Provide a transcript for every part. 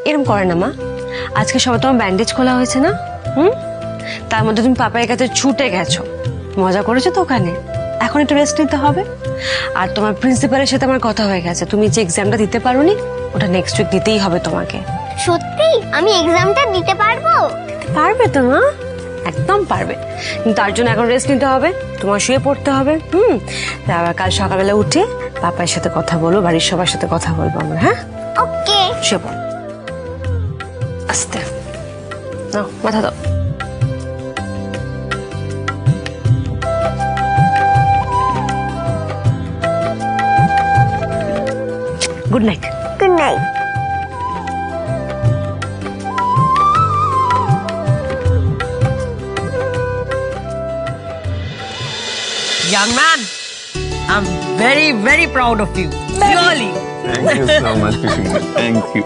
এরকম করে না মা, আজকে সবাই তোমার ব্যান্ডেজ খোলা হয়েছে না, তার মধ্যে তুমি পাপায়ের কাছে ছুটে গেছো, মজা করেছো তো ওখানে, এখন একটু রেস্ট নিতে হবে। আর তোমার প্রিন্সিপালের সাথে আমার কথা হয়ে গেছে, তুমি যে এক্সামটা দিতে পারোনি ওটা নেক্সট উইক দিতেই হবে তোমাকে। সত্যি আমি এক্সামটা দিতে পারবো? পারবে তো মা, একদম পারবে, কিন্তু তার জন্য এখন রেস্ট নিতে হবে, তোমার শুয়ে পড়তে হবে। আবার কাল সকালবেলা উঠে পাপার সাথে কথা বলো, বাড়ির সবার সাথে কথা বলবো আমরা। হ্যাঁ ওকে। শুয়ে পড়, আস্তে নাও, মাথা দাও। Good night. Good night. Young man, I'm very, very proud of you. Really. Thank you so much, Fishman. Thank you.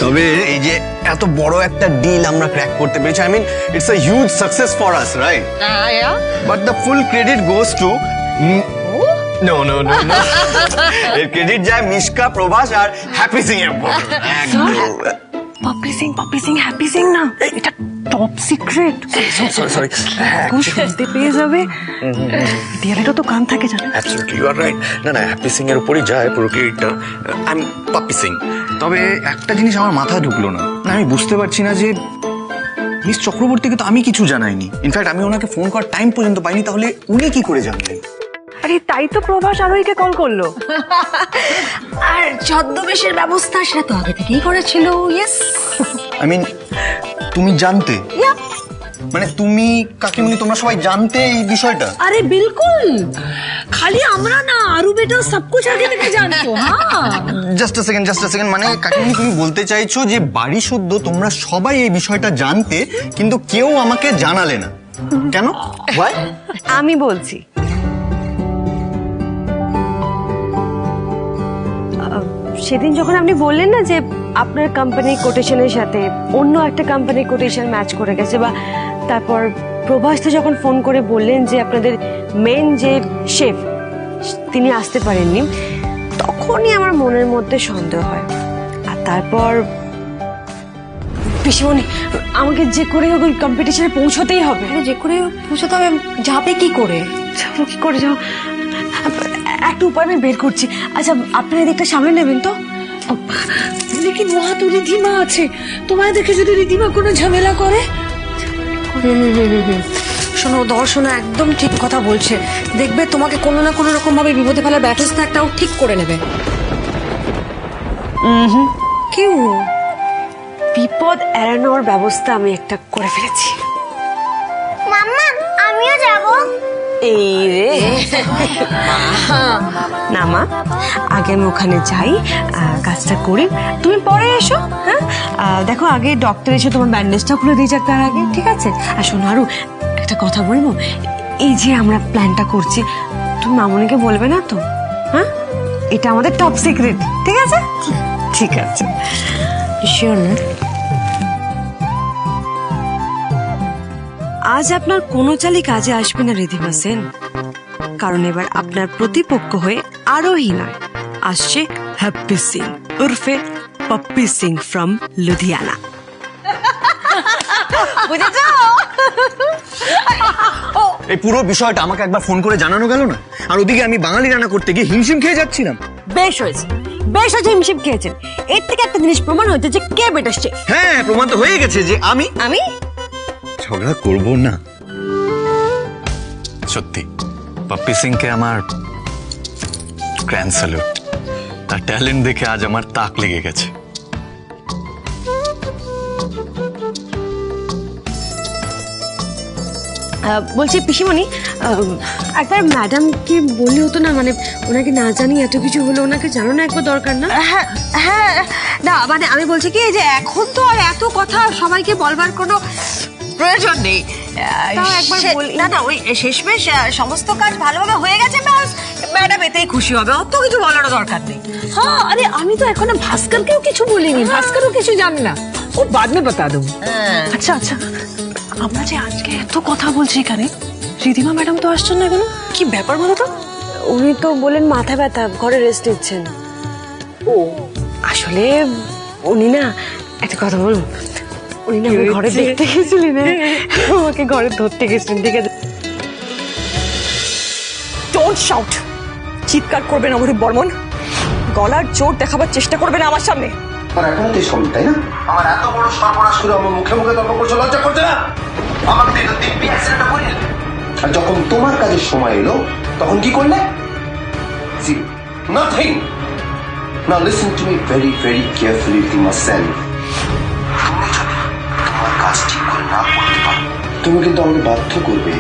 তবে এই যে এত বড় একটা ডিল আমরা ক্র্যাক করতে পেরেছি, I mean, it's a huge success for us, right? Yeah. But the full credit goes to No. এর ক্রেডিট যায় মিশকা, প্রভাস আর হ্যাপি সিং এর উপর। পাপি সিং হ্যাপি সিং না, এটা টপ সিক্রেট। সরি শুনতে পেয়ে যাবে, দিয়ালেরও তো কান থাকে জানেন। Absolutely you are right. না হ্যাপি সিং এর উপরই যায় পুরো ক্রেডিটটা। আই এম পাপি সিং। তবে একটা জিনিস আমার মাথায় ঢুকলো না, আমি বুঝতে পারছি না যে মিস চক্রবর্তীকে তো আমি কিছু জানাইনি, ইনফ্যাক্ট আমি ওনাকে ফোন করার টাইম পর্যন্ত পাইনি, তাহলে উনি কি করে জানলেন? আরে তাই তো প্রভাস আরোহীকে কল করলো। আর ছদ্মবেশের ব্যবস্থা সেটা তো আগে থেকেই করেছিল। ইয়েস, আই মিন তুমি জানতে, মানে তুমি কাকিমুনি তোমরা সবাই জানতে এই বিষয়টা? अरे बिल्कुल, खाली আমরা না, আরু বেটা সব कुछ আগে থেকে জানতো। হ্যাঁ, জাস্ট আ সেকেন্ড, মানে কাকিমুনি তুমি বলতে চাইছো যে বাড়ি সদ্য তোমরা সবাই এই বিষয়টা জানতে, কিন্তু কেউ আমাকে জানালে না, কেন? Why? আমি বলছি, সেদিন যখন আপনি বললেন না যে আপনার কোম্পানির কোটেশনের সাথে অন্য একটা কোম্পানির কোটেশন ম্যাচ করে গেছে, বা তারপর প্রভাস তো যখন ফোন করে বললেন যে আপনাদের মেন যে শেফ তিনি আসতে পারেননি, তখনই আমার মনের মধ্যে সন্দেহ হয়। আর তারপর পিসিমণি আমাকে যে করে হোক ওই কম্পিটিশনে পৌঁছতেই হবে। যে করে পৌঁছতে হবে, যাবে কি করে? যাবো কি করে? যাও, একটা উপায় আমি বের করছি। আচ্ছা আপনার এদিকটা সামনে নেবেন তো। लेकिन वहाँ तो রিধিমা আছে, তোমায় দেখে যদি রিধিমা কোনো ঝামেলা করে। শোনো, দর্শনা একদম ঠিক কথা বলছে, দেখবে তোমাকে কোনো না কোনো রকম ভাবে বিপদে ফেলার ব্যবস্থা একটাও ঠিক করে নেবে। কেউ বিপদ এড়ানোর ব্যবস্থা আমি একটা করে ফেলেছি। মাম্মা আমিও যাব। এই রে না মা, আগে আমি ওখানে যাই, কাজটা করি, তুমি পরে এসো। হ্যাঁ দেখো, আগে ডক্টর এসে তোমার ব্যান্ডেজটা খুলে দিয়ে যাক তার আগে, ঠিক আছে? আর শোনো আরু, একটা কথা বলবো, এই যে আমরা প্ল্যানটা করছি, তুমি মামুনিকে বলবে না তো? হ্যাঁ, এটা আমাদের টপ সিক্রেট, ঠিক আছে? ঠিক আছে, শিওর না? আজ আপনার কোনো চালই কাজে আসবে না রিধিমা সেন, কারণ এবার আপনার প্রতিপক্ষ হয়ে আরোহী নয়, আসছে happy Singh উর্ফে poppy Singh from Ludhiana. বুঝেছো? এই পুরো বিষয়টা আমাকে একবার ফোন করে জানানো গেল না, আর ওদিকে আমি বাঙালি রান্না করতে গিয়ে হিমশিম খেয়ে যাচ্ছিলাম। বেশ হয়েছে, হিমশিম খেয়েছেন। এর থেকে একটা জিনিস প্রমাণ হয়েছে যে কে বেটাচ্ছে। হ্যাঁ, প্রমাণ তো হয়ে গেছে যে আমি ঝগড়া করব না। সত্যি পপ্পি সিংকে আমার গ্র্যান্ড স্যালুট, তার ট্যালেন্ট দেখে আজ আমার তাক লেগে গেছে। বলছি পিসিমণি, একবার ম্যাডামকে বললে হতো না, মানে ওনাকে না জানি এত কিছু হলো, ওনাকে জানানো একবার দরকার না? হ্যাঁ না, মানে আমি বলছি কি যে এখন তো আর এত কথা সবাইকে বলবার কোনো প্রয়োজন নেই। না ওই শেষমেশ সমস্ত কাজ ভালোভাবে হয়ে গেছে, ব্যাস ম্যাডাম এতেই খুশি হবে, অত কিছু বলারও দরকার নেই। হ্যাঁ, আরে আমি তো এখনো ভাস্করকেও কিছু বলিনি, ভাস্করও কিছু জানে না, ও বাদ মে বাতা দেবো। আচ্ছা আমরা যে আজকে এত কথা বলছি এখানে, রিধিমা ম্যাডাম তো আসছেন না কেন? কি ব্যাপার বলো তো? উনি তো বলেন মাথা ব্যথা, ঘরে রেস্ট নিচ্ছেন। ও আসলে উনি না একটা কথা বলুন, উনি না আমার ঘরে দেখতে গেছিলেন, আমাকে ঘরে ধরতে গেছিলেন, ঠিক আছে? ডোন্ট শাউট, চিৎকার করবেন অবরূপ বর্মন, গলার জোর দেখাবার চেষ্টা করবেন আমার সামনে। আর এখনো তুই সব তাই না? আমার এত বড় সর্বনাশ করে আমার মুখে মুখে তর্ক করছে, লজ্জা করছে না? আমাকে তো এটা দিব্যি অ্যাক্সিডেন্টটা করিল। আর যখন তোমার কাজের সময় এলো তখন কি করলে? See, nothing. Now listen to me very, very carefully, Tima Sen. তুমি যদি তোমার কাজ ঠিক করে না করতে পারো, তুমি কিন্তু আমাকে বাধ্য করবে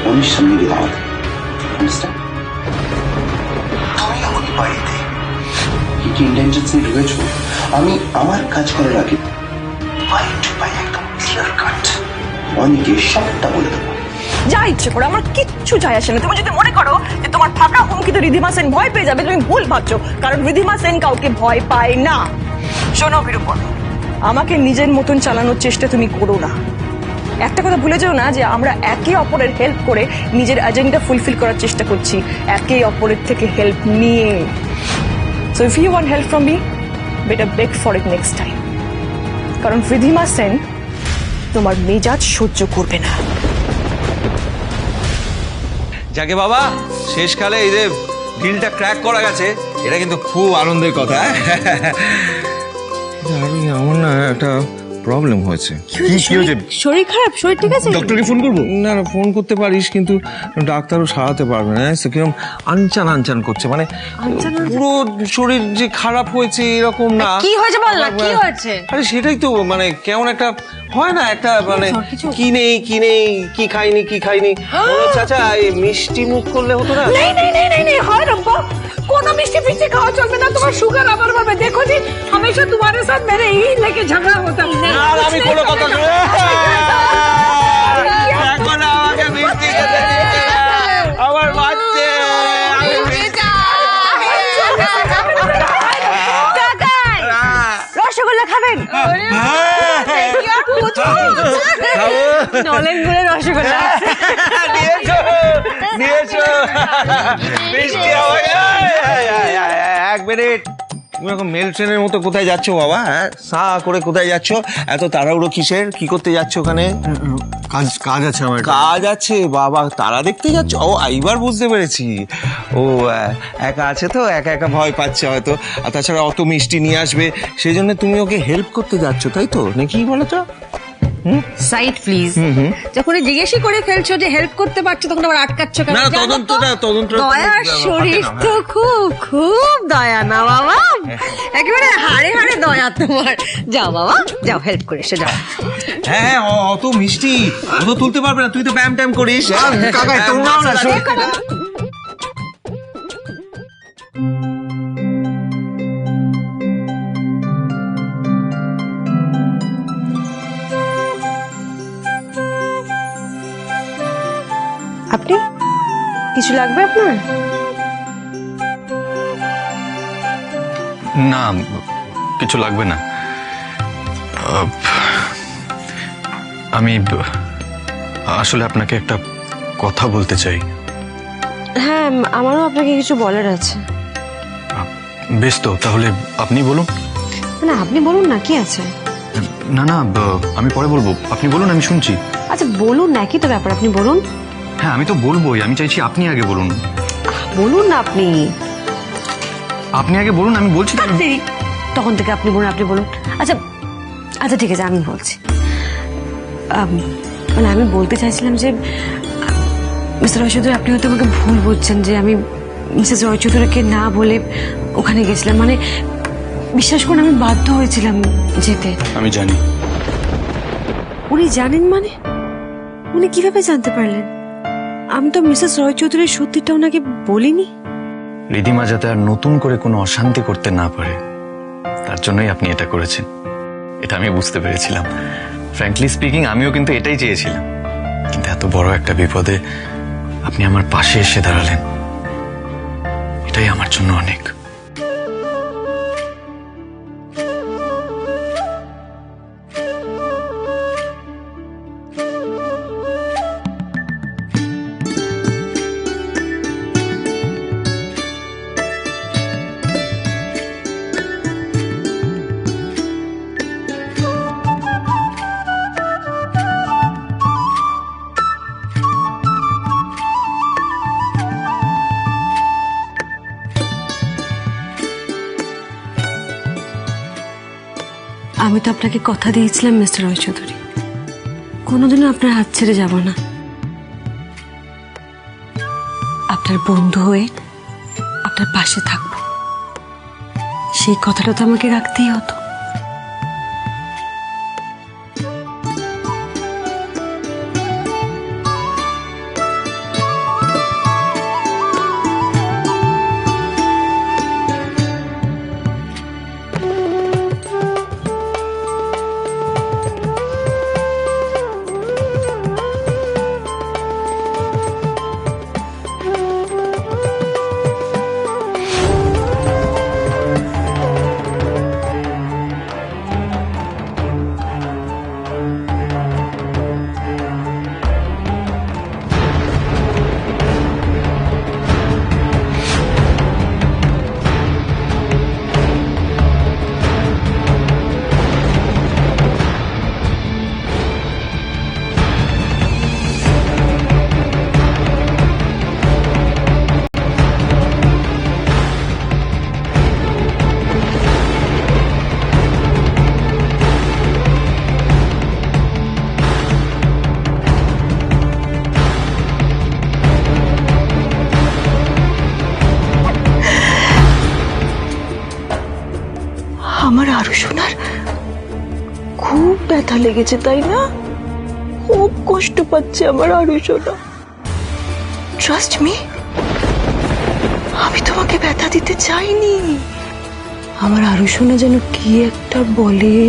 অন্যের সামনে গিয়ে দাঁড়াতে। Understand? তুমি ওই বাড়িতে কি কি ইন্টেনশনস নিয়ে ঢুকেছো, আমি আমার কাজ করার আগে বাই টু বাই একদম ক্লিয়ার কাট অনেকে সবটা বলে দেবো। যা ইচ্ছে করো, আমার কিচ্ছু যায় আসে না। তুমি যদি মনে করো যে তোমার ফাঁকা হুমকিতে রিধিমা সেন ভয় পেয়ে যাবে, তুমি ভুল ভাবছো, কারণ রিধিমা সেন কাউকে ভয় পায় না। শোনো বিরূপন, আমাকে নিজের মতন চালানোর চেষ্টা তুমি করো না। একটা কথা ভুলে যাও না যে আমরা একে অপরের হেল্প করে নিজের এজেন্ডা ফুলফিল করার চেষ্টা করছি, একে অপরের থেকে হেল্প নিয়ে। So if you want help from me, better beg for it next time, কারণ রিধিমা সেন তোমার মেজাজ সহ্য করবে না। যাকে বাবা শেষকালে এই যে ডিলটা ক্র্যাক করা গেছে, এটা কিন্তু খুব আনন্দের কথা। আমার না একটা প্রবলেম হয়েছে। কি হয়েছে? শরীর খারাপ? শরীর ঠিক আছে? ডক্টরকে ফোন করবো? না না, ফোন করতে পারিস, কিন্তু ডাক্তারও সারাতে পারবে না। কিরকম আনচান আনচান করছে, মানে পুরো শরীর যে খারাপ হয়েছে এরকম না। কি হয়েছে বল না, কি হয়েছে? আরে সেটাই তো, মানে কেমন একটা হয় না, একটা মানে কি নেই কি খাইনি চাচা এই মিষ্টি মুখ করলে হতো না। नहीं হয় রব্বা, কোনো মিষ্টি ফিষ্টি খাওয়া চলবে না, তোমার সুগার আবার বাড়বে। দেখো जी हमेशा तुम्हारे साथ मेरे यही लेके झगड़ा होता है। না আমি কোনো কথা শুনে এখন আমাকে মিষ্টি খেতে দিচ্ছে না, আমার বাচ্চা রসগোল্লা খাবেন? নলেন গুড়ের রসগোল্লা নিয়েছো মিষ্টি আমাকে। এক মিনিট, তুমি এখন মেল ট্রেনের মতো কোথায় যাচ্ছ বাবা? হ্যাঁ, সা করে কোথায় যাচ্ছ? এত তাড়াহুড়ো কিসের? কি করতে যাচ্ছ ওখানে? কাজ আছে আমার। কাজ আছে বাবা, তারা দেখতে যাচ্ছ? ও এইবার বুঝতে পেরেছি, ও একা আছে তো, একা একা ভয় পাচ্ছে হয়তো, আর তাছাড়া অত মিষ্টি নিয়ে আসবে, সেই জন্য তুমি ওকে হেল্প করতে যাচ্ছ, তাই তো নাকি বলো তো? Side please. যখন জিজ্ঞেসই করে ফেলছো যে হেল্প করতে পারছো, তখন আবার আটকাচ্ছ কেন? না, তদন্ত দয়ার শরীর তো খুব খুব দয়া না বাবা, একেবারে হাড়ে হাড়ে দয়া তোমার। যাও বাবা, যাও হেল্প করে এসে যাও। হ্যাঁ, অত মিষ্টি ও তো তুলতে পারবে না, তুই তো ব্যায়াম ট্যাম করিস। কাকা তোর নাও না। আপনি কিছু লাগবে আপনার? না, কিছু লাগবে না। আমি আসলে আপনাকে একটা কথা বলতে চাই। হ্যাঁ, আমারও আপনাকে কিছু বলার আছে। বেশ, তো তাহলে আপনি বলুন। না, আপনি বলুন না, কি আছে? না না, আমি পরে বলবো, আপনি বলুন, আমি শুনছি। আচ্ছা বলুন না, কি তো ব্যাপার, আপনি বলুন। হ্যাঁ, আমি তো বলবোই, আমি চাইছি আপনি আগে বলুন। বলুন না আপনি। আপনি আগে বলুন, আমি বলছি তো। তখন থেকে আপনি বলুন, আপনি বলুন। আচ্ছা আচ্ছা ঠিক আছে, আমি বলছি। মানে আমি বলতে চাইছিলাম যে মিস্টার রয়চৌধুরী, আপনি হয়তো আমাকে ভুল বলছেন যে আমি মিসেস রয়চৌধুরীকে না বলে ওখানে গেছিলাম। মানে বিশ্বাস করুন, আমি বাধ্য হয়েছিলাম যেতে। আমি জানি। উনি জানেন? মানে উনি কিভাবে জানতে পারলেন? আমি তো মিসেস রয়চৌধুরীর সত্যিটা ওনাকে বলিনি। রিধিমা যাতে আর নতুন করে কোনো অশান্তি করতে না পারে, তার জন্যই আপনি এটা করেছেন, এটা আমি বুঝতে পেরেছিলাম। ফ্র্যাঙ্কলি স্পিকিং, আমিও কিন্তু এটাই চেয়েছিলাম, কিন্তু এত বড় একটা বিপদে আপনি আমার পাশে এসে দাঁড়ালেন, এটাই আমার জন্য অনেক। আমি তো আপনাকে কথা দিয়েছিলাম মিস্টার রয় চৌধুরী, কোনোদিনও আপনার হাত ছেড়ে যাব না। আপনার বন্ধু হয়ে আপনার পাশে থাকব, সেই কথাটা তো আমাকে রাখতেই হতো। আমার আরো শোনার খুব ব্যথা লেগেছে, তাই না? খুব কষ্ট পাচ্ছে আমার আরো শোনা। ট্রাস্ট মি, আমি তোমাকে ব্যথা দিতে চাইনি। আমার আরো শোনা যেন কি একটা বলে,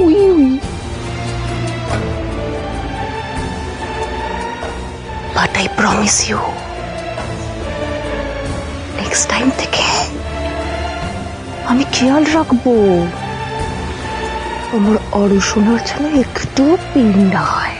we we. But I promise you, next time থেকে আমি খেয়াল রাখবো আমার অরুষণার যেন একটু পেন না হয়।